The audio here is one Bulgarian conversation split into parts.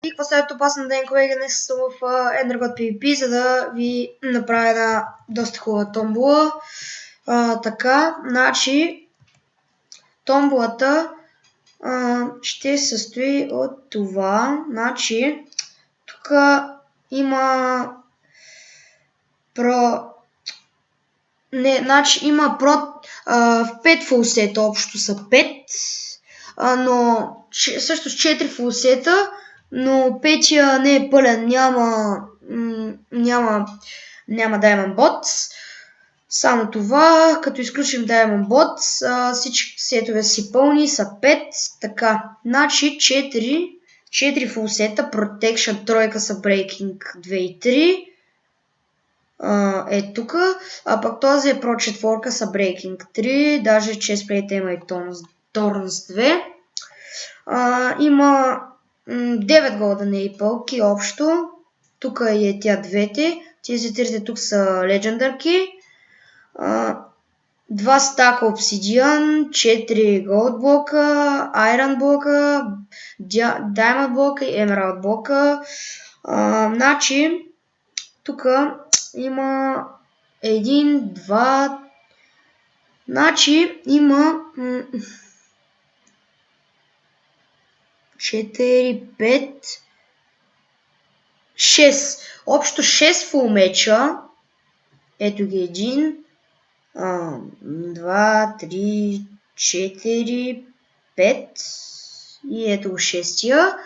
И какво след опасен ден, колеги, днес съм в EnderGod PvP, за да ви направя една доста хубава томбола. Така, значи, томболата ще се състои от това. Значи, тук има има 5 фулсета, общо са 5, но също с 4 фулсета, но петия не е пълен, няма Diamond Bots. Само това, като изключим Diamond Bots, всички сетове си пълни, са 5, така, значи 4 фулсета, Protection 3 са Breaking 2 и 3, е тук, а пък този е Pro 4 са Breaking 3, даже Chestplate има и Thorns 2, има 9 Golden Apple общо, тук е тя двете, тези трите тук са Legendary, 2 стака Obsidian, 4 Gold блока, Iron блока, Diamond блока и Emerald блока. Значи, тук има 1, 2, значи има 4, 5, 6. Общо 6 фул меча. Ето ги 1, 2, 3, 4, 5 и ето го 6-тия.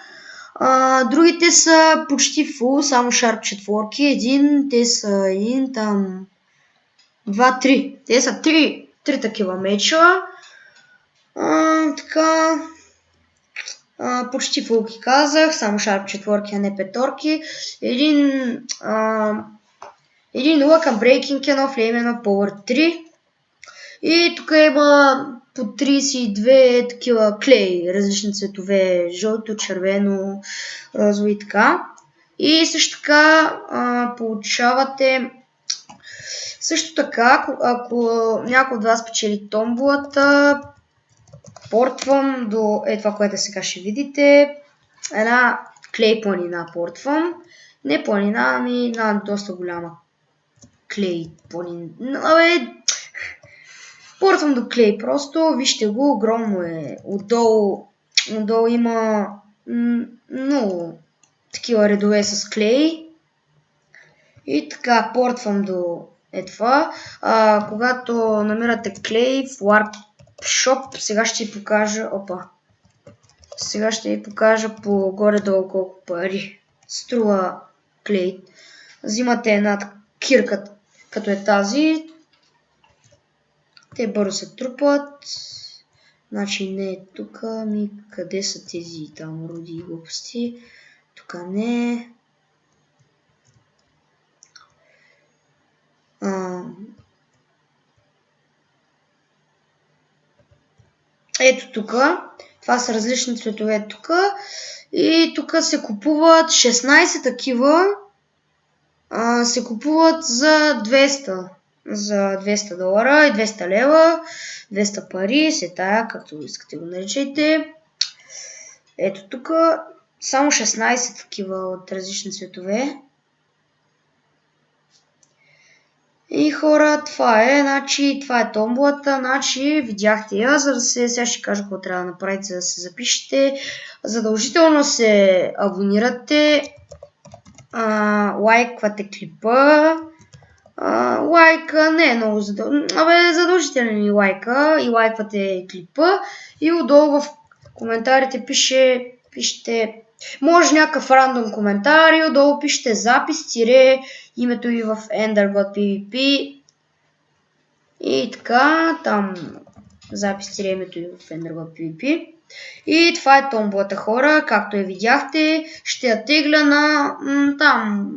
Другите са почти фул, само Sharp 4, те са 1, там 2, 3. Те са 3 такива меча. Така, почти фулки казах, само Sharp 4, а не 5. Един Luck Breaking 1, Flame Power 3. И тук има по 32 такива клей, различни цветове, жълто, червено, розово и така. И също така получавате, също така, ако някой от вас печели томболата, портвам до това, което сега ще видите, една клей планина портвам, не планина, ами една доста голяма клей планина, портвам до клей просто, вижте го, огромно е, отдолу има много такива редове с клей и така портвам до това. Когато намирате клей в Warpshop, сега ще ви покажа, сега ще ви покажа по горе-долу колко пари струва клей. Взимате една кирка, като е тази, те бързо се трупат, значи не е тук, ми къде са тези там роди и глупости, тук не. Ето тук, това са различни цветове тук и тук се купуват 16 такива, се купуват за 200. За $200 и 200 лева, 200 пари, се тая, както искате го наричайте. Ето тук само 16 такива от различни цветове. И хора, това е томболата, значи видяхте я, за да сега ще кажа какво трябва да направите, за да се запишете. Задължително се абонирате, лайквате клипа. Лайка не е много задължителен лайка и лайквате клипа и отдолу в коментарите пишете, може някакъв рандом коментар и отдолу пишете запис, името ви в EnderGod PvP и така, там запис, името ви в EnderGod PvP. И това е томболата, хора, както я видяхте, ще я тегля на там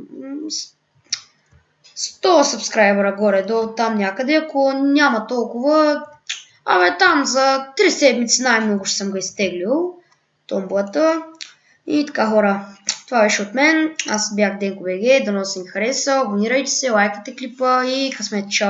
100 сабскрайбера горе-долу, там някъде, ако няма толкова, там за 3 седмици най-много ще съм го изтеглил, томболата. И така, хора, това беше от мен, аз бях Денко БГ, дано се ви хареса, абонирайте се, лайкайте клипа и късмет, чао!